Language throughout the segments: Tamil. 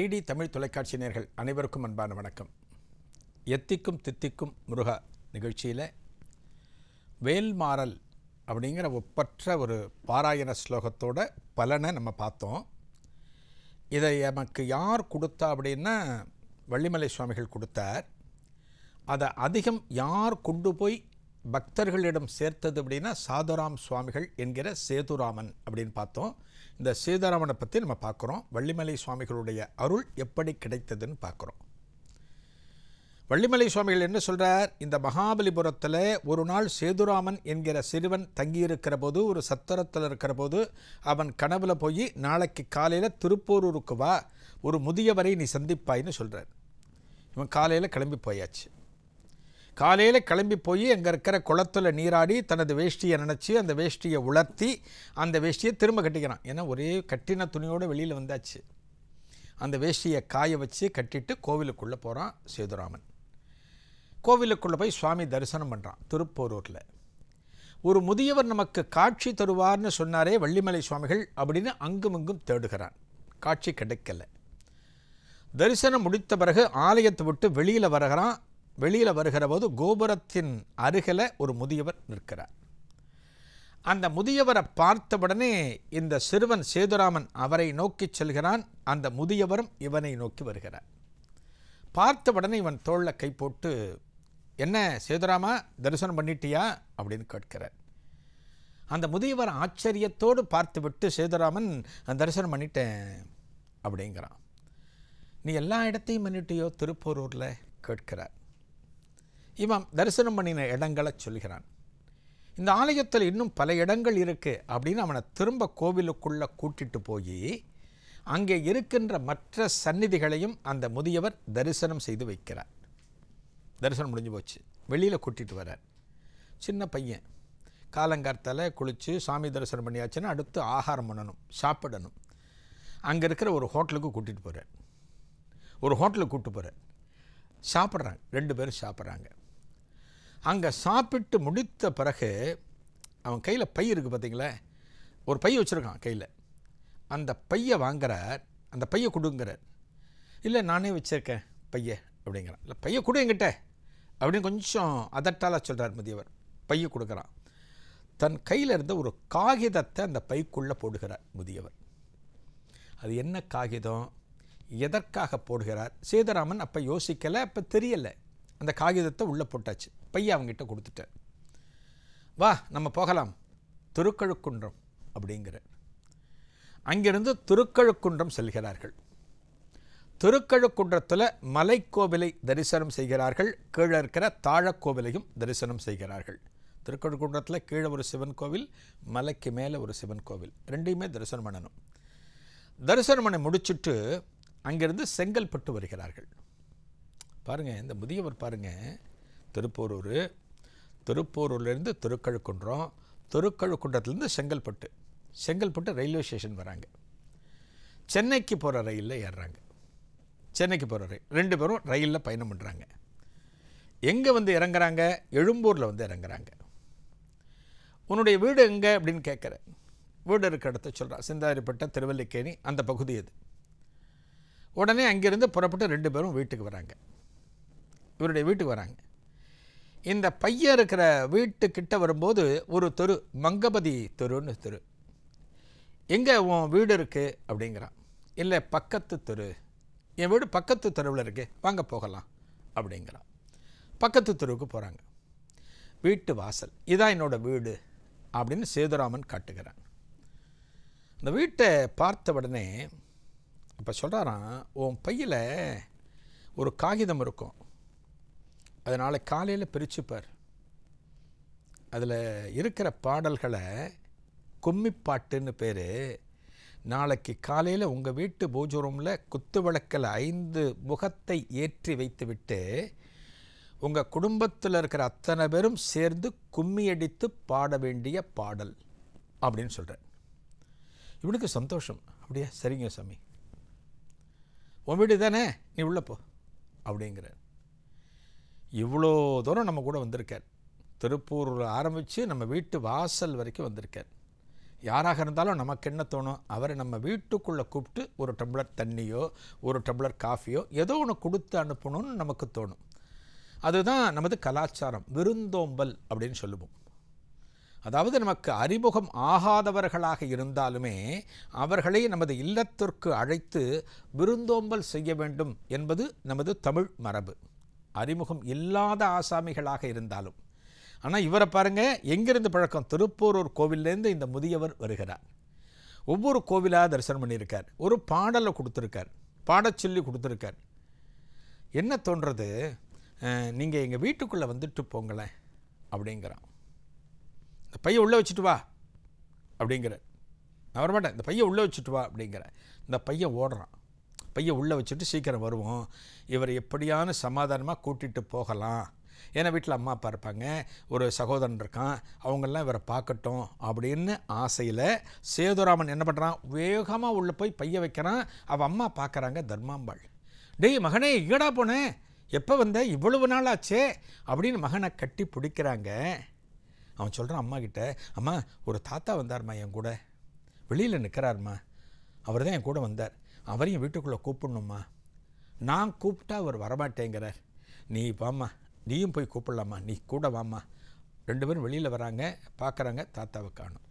டிடி தமிழ் தொலைக்காட்சி நேயர்கள் அனைவருக்கும் அன்பான வணக்கம். எத்திக்கும் தித்திக்கும் முருகா நிகழ்ச்சியில் வேல்மாறல் அப்படிங்கிற ஒப்பற்ற ஒரு பாராயண ஸ்லோகத்தோட பலனை நம்ம பார்த்தோம். இதை நமக்கு யார் கொடுத்தா அப்படின்னா வள்ளிமலை சுவாமிகள் கொடுத்தார். அதை அதிகம் யார் கொண்டு போய் பக்தர்களிடம் சேர்த்தது அப்படின்னா சாதுராம் சுவாமிகள் என்கிற சேதுராமன் அப்படின்னு பார்த்தோம். இந்த சேதுராமனை பற்றி நம்ம பார்க்குறோம். வள்ளிமலை சுவாமிகளுடைய அருள் எப்படி கிடைத்ததுன்னு பார்க்குறோம். வள்ளிமலை சுவாமிகள் என்ன சொல்கிறார்? இந்த மகாபலிபுரத்தில் ஒரு நாள் சேதுராமன் என்கிற சிறுவன் தங்கியிருக்கிற போது, ஒரு சத்திரத்தில் இருக்கிற போது அவன் கனவுல போய் நாளைக்கு காலையில் திருப்போரூருக்கு வா, ஒரு முதியவரை நீ சந்திப்பாயின்னு சொல்கிறார். இவன் காலையில் கிளம்பி போயாச்சு. காலையில் கிளம்பி போய் அங்கே இருக்கிற குளத்தில் நீராடி தனது வேஷ்டியை நினச்சி அந்த வேஷ்டியை உலர்த்தி அந்த வேஷ்டியை திரும்ப கட்டிக்கிறான். ஏன்னா ஒரே கட்டின துணியோடு வெளியில் வந்தாச்சு. அந்த வேஷ்டியை காய வச்சு கட்டிட்டு கோவிலுக்குள்ளே போகிறான் சேதுராமன். கோவிலுக்குள்ளே போய் சுவாமி தரிசனம் பண்ணுறான். திருப்போரூரில் ஒரு முதியவர் நமக்கு காட்சி தருவார்னு சொன்னாரே வள்ளிமலை சுவாமிகள் அப்படின்னு அங்குமிங்கும் தேடுகிறான். காட்சி கிடைக்கல. தரிசனம் முடித்த பிறகு ஆலயத்தை விட்டு வெளியில் வருகிறான். வெளியில் வருகிற போது கோபுரத்தின் அருகில் ஒரு முதியவர் நிற்கிறார். அந்த முதியவரை பார்த்தவுடனே இந்த சிறுவன் சேதுராமன் அவரை நோக்கி செல்கிறான். அந்த முதியவரும் இவனை நோக்கி வருகிறார். பார்த்தவுடனே இவன் தோளில் கை போட்டு, என்ன சேதுராமா தரிசனம் பண்ணிட்டியா அப்படின்னு கேட்கிறார். அந்த முதியவர் ஆச்சரியத்தோடு பார்த்துவிட்டு சேதுராமன் தரிசனம் பண்ணிட்டேன் அப்படிங்கிறான். நீ எல்லா இடத்தையும் பண்ணிட்டியோ திருப்போரூரில் கேட்கிறார். இவன் தரிசனம் பண்ணின இடங்களை சொல்கிறான். இந்த ஆலயத்தில் இன்னும் பல இடங்கள் இருக்குது அப்படின்னு அவனை திரும்ப கோவிலுக்குள்ளே கூட்டிட்டு போய் அங்கே இருக்கின்ற மற்ற சந்நிதிகளையும் அந்த முதியவர் தரிசனம் செய்து வைக்கிறார். தரிசனம் முடிஞ்சு போச்சு. வெளியில் கூட்டிகிட்டு வரார். சின்ன பையன் காலங்கார்த்தால் குளித்து சாமி தரிசனம் பண்ணியாச்சுன்னா அடுத்து ஆகாரம் பண்ணணும், சாப்பிடணும். அங்கே இருக்கிற ஒரு ஹோட்டலுக்கு கூட்டிகிட்டு போகிறார். ஒரு ஹோட்டலுக்கு கூப்பிட்டு போகிறார். சாப்பிட்றாங்க. 2 பேரும் சாப்பிட்றாங்க. அங்கே சாப்பிட்டு முடித்த பிறகு அவன் கையில் பை இருக்குது பார்த்தீங்களா, ஒரு பை வச்சுருக்கான் கையில். அந்த பையை வாங்குறார். அந்த பையை கொடுங்கிறார். இல்லை நானே வச்சுருக்கேன் பையை அப்படிங்கிறான். இல்லை பையை கொடு என்கிட்ட அப்படின்னு கொஞ்சம் அதட்டால சொல்கிறார் முதியவர். பையை கொடுக்குறான். தன் கையில் இருந்த ஒரு காகிதத்தை அந்த பைக்குள்ளே போடுகிறார் முதியவர். அது என்ன காகிதம், எதற்காக போடுகிறார்? சேதுராமன் அப்போ யோசிக்கலை, அப்போ தெரியலை. அந்த காகிதத்தை உள்ளே போட்டாச்சு. பையை அவங்ககிட்ட கொடுத்துட்டார். வா நம்ம போகலாம் திருக்கழுக்குன்றம் அப்படிங்கிற. அங்கிருந்து திருக்கழுக்குன்றம் செல்கிறார்கள். திருக்கழுக்குன்றத்தில் மலைக்கோவிலை தரிசனம் செய்கிறார்கள். கீழே இருக்கிற தாழக்கோவிலையும் தரிசனம் செய்கிறார்கள். திருக்கழுக்குன்றத்தில் கீழே ஒரு சிவன் கோவில், மலைக்கு மேலே ஒரு சிவன் கோவில், ரெண்டையுமே தரிசனம் பண்ணணும். தரிசனம் பண்ணி முடிச்சுட்டு அங்கிருந்து செங்கல்பட்டு வருகிறார்கள். பாருங்கள், இந்த முதியவர் பாருங்கள், திருப்போரூர்லேருந்து திருக்கழுக்குன்றம், திருக்கழுக்குன்றத்துலேருந்து செங்கல்பட்டு, செங்கல்பட்டு ரயில்வே ஸ்டேஷன் வராங்க. சென்னைக்கு போகிற ரயிலில் ஏறுறாங்க. சென்னைக்கு போகிற ரயில் 2 பேரும் ரயிலில் பயணம் பண்ணுறாங்க. எங்கே வந்து இறங்குறாங்க? எழும்பூரில் வந்து இறங்குறாங்க. உன்னுடைய வீடு எங்கே அப்படின்னு கேட்குற. வீடு இருக்க இடத்த சொல்கிறான். சிந்தாரிப்பட்ட திருவல்லிக்கேணி அந்த பகுதி அது. உடனே அங்கேருந்து புறப்பட்டு 2 பேரும் வீட்டுக்கு வராங்க. இவருடைய வீட்டுக்கு வராங்க. இந்த பையன் இருக்கிற வீட்டுக்கிட்ட வரும்போது ஒரு தெரு, மங்கபதி தெருன்னு தெரு. எங்கே உன் வீடு இருக்குது அப்படிங்கிறான். இல்லை பக்கத்து தெரு, என் வீடு பக்கத்து தெருவில் இருக்கு, வாங்க போகலாம் அப்படிங்கிறான். பக்கத்து தெருவுக்கு போகிறாங்க. வீட்டு வாசல், இதான் என்னோடய வீடு அப்படின்னு சேதுராமன் காட்டுகிறான். இந்த வீட்டை பார்த்த உடனே இப்போ சொல்கிறாரான், உன் பையில் ஒரு காகிதம் இருக்கும், அதனால் காலையில் பிரிச்சுப்பார். அதில் இருக்கிற பாடல்களை கும்மிப்பாட்டுன்னு பேர். நாளைக்கு காலையில் உங்கள் வீட்டு பூஜை ரூமில் குத்து விளக்கில் 5 முகத்தை ஏற்றி வைத்து விட்டு உங்கள் குடும்பத்தில் இருக்கிற அத்தனை பேரும் சேர்ந்து கும்மி அடித்து பாட வேண்டிய பாடல் அப்படின்னு சொல்கிறார். இவனுக்கு சந்தோஷம். அப்படியே சரிங்க சாமி, உன் வீடு தானே, நீ உள்ளே போ அப்படிங்கிறார். இவ்வளோ தூரம் நம்ம கூட வந்திருக்கார். திருப்பூரில் ஆரம்பித்து நம்ம வீட்டு வாசல் வரைக்கும் வந்திருக்கார். யாராக இருந்தாலும் நமக்கு என்ன தோணும், அவரை நம்ம வீட்டுக்குள்ளே கூப்பிட்டு ஒரு டம்ளர் தண்ணியோ ஒரு டம்ளர் காஃபியோ ஏதோ ஒன்று கொடுத்து அனுப்பணும்னு நமக்கு தோணும். அதுதான் நமது கலாச்சாரம், விருந்தோம்பல் அப்படின்னு சொல்லுவோம். அதாவது நமக்கு அறிமுகம் ஆகாதவர்களாக இருந்தாலுமே அவர்களை நமது இல்லத்திற்கு அழைத்து விருந்தோம்பல் செய்ய வேண்டும் என்பது நமது தமிழ் மரபு. அறிமுகம் இல்லாத ஆசாமிகளாக இருந்தாலும். ஆனால் இவரை பாருங்கள், எங்கிருந்து பழக்கம், திருப்பூரூர் கோவிலேருந்து இந்த முதியவர் வருகிறார். ஒவ்வொரு கோவிலாக தரிசனம் பண்ணியிருக்கார், ஒரு பாடலை கொடுத்துருக்கார், பாடச்சொல்லி கொடுத்துருக்கார். என்ன தோன்றது, நீங்கள் எங்கள் வீட்டுக்குள்ளே வந்துட்டு போங்களேன் அப்படிங்கிறான். இந்த பையன் உள்ளே வச்சுட்டு வா அப்படிங்கிறார். நான் வரமாட்டேன், இந்த பையன் உள்ளே வச்சுட்டு வா அப்படிங்கிற. இந்த பையன் ஓடுறான். பையன் உள்ளே வச்சுட்டு சீக்கிரம் வருவோம், இவர் எப்படியான சமாதானமாக கூட்டிகிட்டு போகலாம். ஏன்னா வீட்டில் அம்மா அப்பா இருப்பாங்க, ஒரு சகோதரன் இருக்கான், அவங்கெல்லாம் இவரை பார்க்கட்டும் அப்படின்னு ஆசையில் சேதுராமன் என்ன பண்ணுறான், வேகமாக உள்ளே போய் பைய வைக்கிறான். அவள் அம்மா பார்க்குறாங்க, தர்மாம்பாள். டேய் மகனே, எங்கடா போனேன், எப்போ வந்த, இவ்வளவு நாள் ஆச்சே அப்படின்னு மகனை கட்டி பிடிக்கிறாங்க. அவன் சொல்கிறான் அம்மா கிட்ட, அம்மா ஒரு தாத்தா வந்தார்மா, என் கூட வெளியில் நிற்கிறாருமா, அவர் தான் என் கூட வந்தார், அவரையும் வீட்டுக்குள்ளே கூப்பிடணும்மா, நான் கூப்பிட்டா அவர் வரமாட்டேங்கிறார், நீ வாம்மா, நீயும் போய் கூப்பிடலாமா, நீ கூட வாம்மா. 2 பேரும் வெளியில் வராங்க, பார்க்குறாங்க, தாத்தாவை காணும்.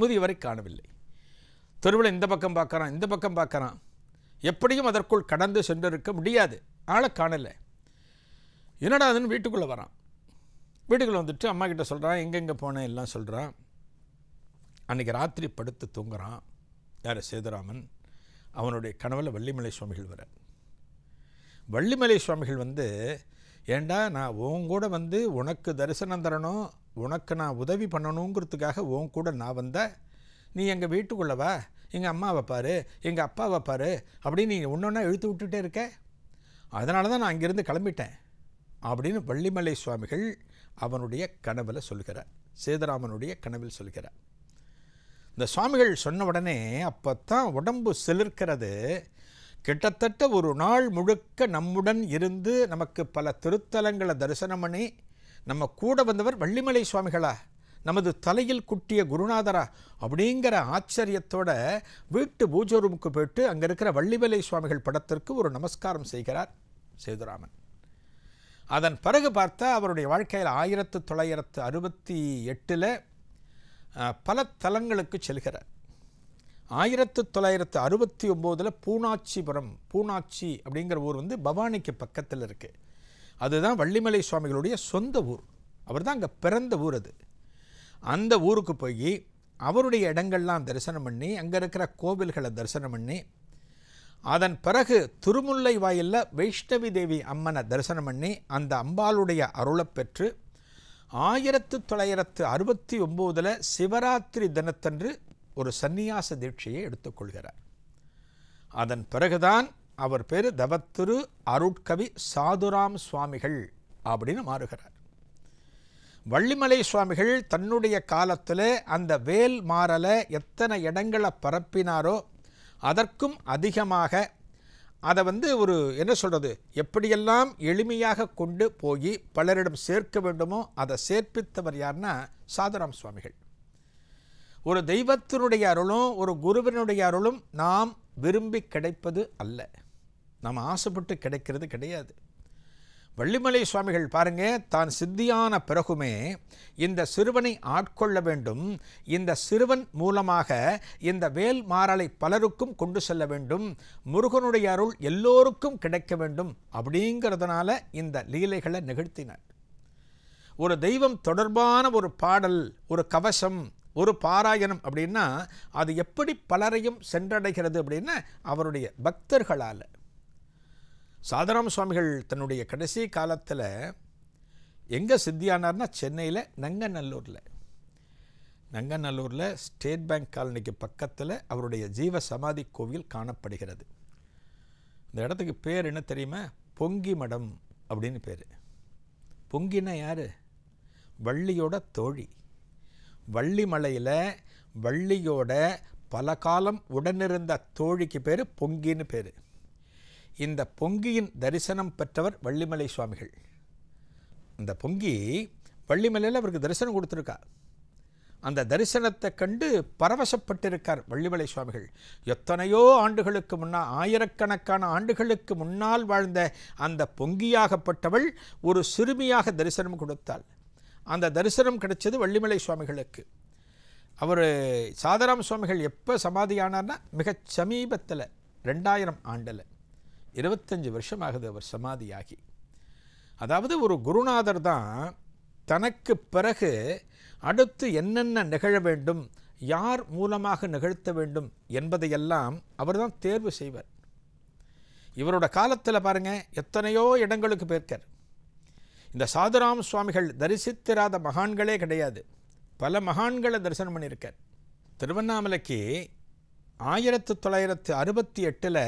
முதியவரை காணவில்லை. தெருவில் இந்த பக்கம் பார்க்குறான், இந்த பக்கம் பார்க்குறான், எப்படியும் அதற்குள் கடந்து சென்றிருக்க முடியாது, ஆளை காணலை. என்னடா அதுன்னு வீட்டுக்குள்ளே வரான். வீட்டுக்குள்ளே வந்துட்டு அம்மா கிட்ட சொல்கிறான், எங்கெங்கே போனேன் எல்லாம் சொல்கிறான். அன்றைக்கி ராத்திரி படுத்து தூங்குறான். யார், சேதுராமன். அவனுடைய கனவில் வள்ளிமலை சுவாமிகள் வர. வள்ளிமலை சுவாமிகள் வந்து, ஏண்டா நான் உன் கூட வந்து உனக்கு தரிசனம் தரணும், உனக்கு நான் உதவி பண்ணணுங்கிறதுக்காக உன் கூட நான் வந்தேன், நீ எங்கள் வீட்டுக்குள்ளே வா, எங்கள் அம்மாவை பாரு, எங்கள் அப்பாவை பாரு அப்படின்னு நீ ஒன்றொன்னா இழுத்து விட்டுட்டே இருக்க, அதனால தான் நான் அங்கேருந்து கிளம்பிட்டேன் அப்படின்னு வள்ளிமலை சுவாமிகள் அவனுடைய கனவில் சொல்கிறார். சேதுராமனுடைய கனவில் சொல்கிறார். இந்த சுவாமிகள் சொன்ன உடனே அப்போ தான் உடம்பு சிலிர்க்கிறது. கிட்டத்தட்ட ஒரு நாள் முழுக்க நம்முடன் இருந்து நமக்கு பல திருத்தலங்களை தரிசனம் பண்ணி நம்ம கூட வந்தவர் வள்ளிமலை சுவாமிகளா, நமது தலையில் குட்டிய குருநாதரா அப்படிங்கிற ஆச்சரியத்தோட வீட்டு பூஜை ரூமுக்கு போயிட்டு அங்கே இருக்கிற வள்ளிமலை சுவாமிகள் படத்திற்கு ஒரு நமஸ்காரம் செய்கிறார் சேதுராமன். அதன் பிறகு பார்த்தா அவருடைய வாழ்க்கையில் 1968 பல தலங்களுக்கு செல்கிறார். 1969 பூனாச்சிபுரம், பூனாச்சி அப்படிங்கிற ஊர் வந்து பவானிக்கு பக்கத்தில் இருக்குது. அதுதான் வள்ளிமலை சுவாமிகளுடைய சொந்த ஊர். அவர் தான் அங்கே பிறந்த ஊர். அது அந்த ஊருக்கு போய் அவருடைய இடங்கள்லாம் தரிசனம் பண்ணி, அங்கே இருக்கிற கோவில்களை தரிசனம் பண்ணி, அதன் பிறகு திருமுல்லை வாயிலில் வைஷ்ணவி தேவி அம்மனை தரிசனம் பண்ணி அந்த அம்பாளுடைய அருளை பெற்று 1969 சிவராத்திரி தினத்தன்று ஒரு சந்நியாச தீட்சையை எடுத்துக்கொள்கிறார். அதன் பிறகுதான் அவர் பேர் தவத்திரு அருட்கவி சாதுராம் சுவாமிகள் அப்படின்னு மாறுகிறார். வள்ளிமலை சுவாமிகள் தன்னுடைய காலத்தில் அந்த வேல் மாறலை எத்தனை இடங்களை பரப்பினாரோ அதற்கும் அதிகமாக அதை வந்து ஒரு என்ன சொல்கிறது, எப்படியெல்லாம் எளிமையாக கொண்டு போய் பலரிடம் சேர்க்க வேண்டுமோ அதை சேர்ப்பித்தவர் யார்னா சாதுராம் சுவாமிகள். ஒரு தெய்வத்தினுடைய அருளும் ஒரு குருவினுடைய அருளும் நாம் விரும்பி கிடைப்பது அல்ல, நாம் ஆசைப்பட்டு கிடைக்கிறது கிடையாது. வள்ளிமலை சுவாமிகள் பாருங்க, தான் சித்தியான பிறகுமே இந்த சிறுவனை ஆட்கொள்ள வேண்டும், இந்த சிறுவன் மூலமாக இந்த வேல் மாறலை பலருக்கும் கொண்டு செல்ல வேண்டும், முருகனுடைய அருள் எல்லோருக்கும் கிடைக்க வேண்டும் அப்படிங்கிறதுனால இந்த லீலைகளை நிகழ்த்தினார். ஒரு தெய்வம் தொடர்பான ஒரு பாடல், ஒரு கவசம், ஒரு பாராயணம் அப்படின்னா அது எப்படி பலரையும் சென்றடைகிறது அப்படின்னா அவருடைய பக்தர்களால். சாதுராம் சுவாமிகள் தன்னுடைய கடைசி காலத்தில் எங்கே சித்தியானார்னா சென்னையில் நங்கநல்லூரில் ஸ்டேட் பேங்க் காலனிக்கு பக்கத்தில் அவருடைய ஜீவ சமாதி கோவில் காணப்படுகிறது. இந்த இடத்துக்கு பேர் என்ன தெரியுமா, பொங்கி மடம் அப்படின்னு பேர். பொங்கினா யார், வள்ளியோட தோழி. வள்ளிமலையில் வள்ளியோட பல காலம் உடனிருந்த தோழிக்கு பேர் பொங்கின்னு பேர். இந்த பொங்கியின் தரிசனம் பெற்றவர் வள்ளிமலை சுவாமிகள். இந்த பொங்கி வள்ளிமலையில் அவருக்கு தரிசனம் கொடுத்துருக்கா. அந்த தரிசனத்தை கண்டு பரவசப்பட்டிருக்கார் வள்ளிமலை சுவாமிகள். எத்தனையோ ஆண்டுகளுக்கு முன்னால், ஆயிரக்கணக்கான ஆண்டுகளுக்கு முன்னால் வாழ்ந்த அந்த பொங்கியாகப்பட்டவள் ஒரு சிறுமியாக தரிசனம் கொடுத்தாள். அந்த தரிசனம் கிடைச்சது வள்ளிமலை சுவாமிகளுக்கு. அவர் சாதராம் சுவாமிகள் எப்போ சமாதியானார்னா மிகச் சமீபத்தில் 2000 ஆண்டில் 25 வருஷம் ஆகுது அவர் சமாதியாகி. அதாவது ஒரு குருநாதர் தான் தனக்கு பிறகு அடுத்து என்னென்ன நிகழ வேண்டும், யார் மூலமாக நிகழ்த்த வேண்டும் என்பதையெல்லாம் அவர் தான் தேர்வு செய்வார். இவரோட காலத்தில் பாருங்கள், எத்தனையோ இடங்களுக்கு போயிருக்கார். இந்த சாதுராம் சுவாமிகள் தரிசித்திராத மகான்களே கிடையாது. பல மகான்களை தரிசனம் பண்ணியிருக்கார். திருவண்ணாமலைக்கு 1968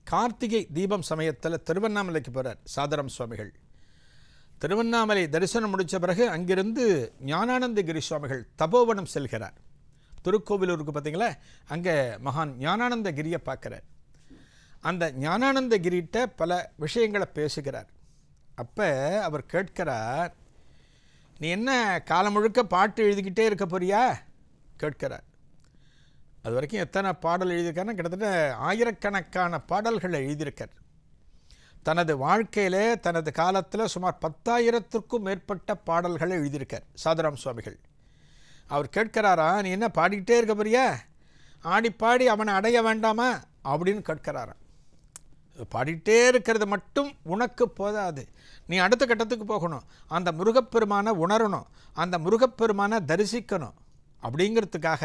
கார்த்திகை தீபம் சமயத்தில் திருவண்ணாமலைக்கு போகிறார் சாதராம் சுவாமிகள். திருவண்ணாமலை தரிசனம் முடித்த பிறகு அங்கிருந்து ஞானானந்தகிரி சுவாமிகள் தபோவனம் செல்கிறார். திருக்கோவிலூருக்கு பார்த்தீங்களா, அங்கே மகான் ஞானானந்தகிரியை பார்க்குறார். அந்த ஞானானந்தகிரிட்ட பல விஷயங்களை பேசுகிறார். அப்போ அவர் கேட்கிறார், நீ என்ன காலம் முழுக்க பாட்டு எழுதிக்கிட்டே இருக்க போறியா கேட்கிறார். அது வரைக்கும் எத்தனை பாடல் எழுதியிருக்காருன்னா கிட்டத்தட்ட ஆயிரக்கணக்கான பாடல்களை எழுதியிருக்கார். தனது வாழ்க்கையில் தனது காலத்தில் சுமார் 10,000க்கும் மேற்பட்ட பாடல்களை எழுதியிருக்கார் சாதுராம் சுவாமிகள். அவர் கேட்கிறாரா, நீ என்ன பாடிக்கிட்டே இருக்க போறியா, ஆடி பாடி அவனை அடைய வேண்டாமா அப்படின்னு கேட்கிறாராம். பாடிக்கிட்டே இருக்கிறது மட்டும் உனக்கு போதாது, நீ அடுத்த கட்டத்துக்கு போகணும், அந்த முருகப்பெருமானை உணரணும், அந்த முருகப்பெருமானை தரிசிக்கணும். அப்படிங்கிறதுக்காக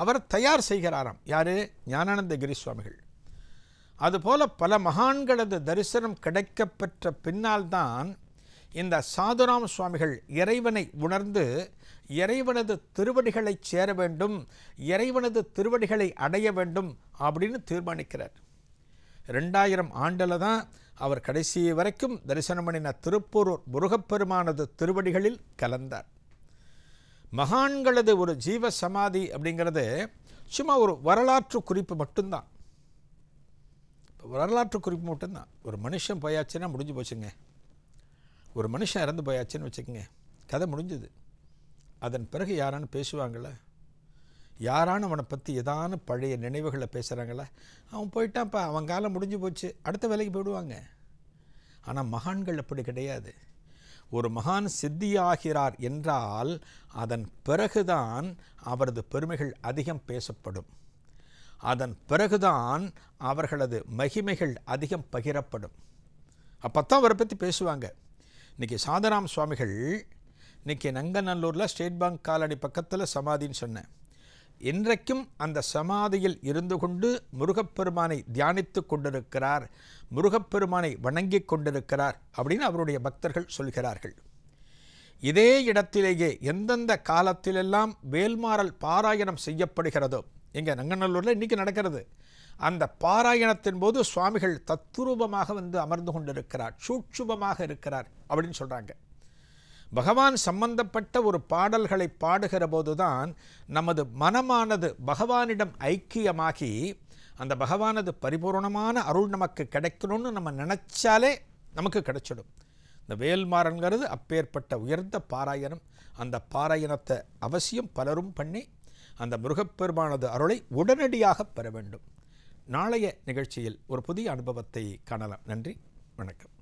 அவர் தயார் செய்கிறாராம். யார்? ஞானானந்தகிரி சுவாமிகள். அதுபோல் பல மகான்களது தரிசனம் கிடைக்கப்பெற்ற பின்னால்தான் இந்த சாதுராம் சுவாமிகள் இறைவனை உணர்ந்து இறைவனது திருவடிகளை சேர வேண்டும், இறைவனது திருவடிகளை அடைய வேண்டும் அப்படின்னு தீர்மானிக்கிறார். 2000 ஆண்டில் தான் அவர் கடைசி வரைக்கும் தரிசனம் பண்ணின திருப்பூர் முருகப்பெருமானது திருவடிகளில் கலந்தார். மகான்களது ஒரு ஜீவ சமாதி அப்படிங்கிறது சும்மா ஒரு வரலாற்று குறிப்பு மட்டும்தான். வரலாற்று குறிப்பு மட்டும்தான். ஒரு மனுஷன் போயாச்சுன்னா முடிஞ்சு போச்சுங்க. ஒரு மனுஷன் இறந்து போயாச்சுன்னு வச்சுக்கோங்க, கதை முடிஞ்சுது. அதன் பிறகு யாரானு பேசுவாங்கள, யாரானு அவனை பற்றி ஏதானு பழைய நினைவுகளை பேசுகிறாங்களா, அவன் போயிட்டான்ப்பா, அவன் காலம் முடிஞ்சு போச்சு, அடுத்த வேலைக்கு போயிடுவாங்க. ஆனால் மகான்கள் அப்படி கிடையாது. ஒரு மகான் சித்தியாகிறார் என்றால் அதன் பிறகுதான் அவரது பெருமைகள் அதிகம் பேசப்படும், அதன் பிறகுதான் அவர்களது மகிமைகள் அதிகம் பகிரப்படும். அப்போத்தான் அவரை பற்றி பேசுவாங்க. இன்றைக்கி சாதராம் சுவாமிகள் இன்றைக்கி நங்கநல்லூரில் ஸ்டேட் பேங்க் காலனி பக்கத்தில் சமாதின்னு சொன்னேன். இன்றைக்கும் அந்த சமாதியில் இருந்து கொண்டு முருகப்பெருமானை தியானித்து கொண்டிருக்கிறார், முருகப்பெருமானை வணங்கி கொண்டிருக்கிறார் அப்படின்னு அவருடைய பக்தர்கள் சொல்கிறார்கள். இதே இடத்திலேயே எந்தெந்த காலத்திலெல்லாம் வேல்மாறல் பாராயணம் செய்யப்படுகிறதோ, இங்கே நங்கநல்லூரில் இன்றைக்கி நடக்கிறது, அந்த பாராயணத்தின் போது சுவாமிகள் தத்துரூபமாக வந்து அமர்ந்து கொண்டிருக்கிறார், சூட்சுமமாக இருக்கிறார் அப்படின்னு சொல்கிறாங்க. பகவான் சம்பந்தப்பட்ட ஒரு பாடல்களை பாடுகிற போதுதான் நமது மனமானது பகவானிடம் ஐக்கியமாகி அந்த பகவானது பரிபூர்ணமான அருள் நமக்கு கிடைக்கணும்னு நம்ம நினச்சாலே நமக்கு கிடைச்சிடும். இந்த வேல்மாறன்கிறது அப்பேற்பட்ட உயர்ந்த பாராயணம். அந்த பாராயணத்தை அவசியம் பலரும் பண்ணி அந்த முருகப்பெருமானது அருளை உடனடியாக பெற வேண்டும். நாளைய நிகழ்ச்சியில் ஒரு புதிய அனுபவத்தை காணலாம். நன்றி, வணக்கம்.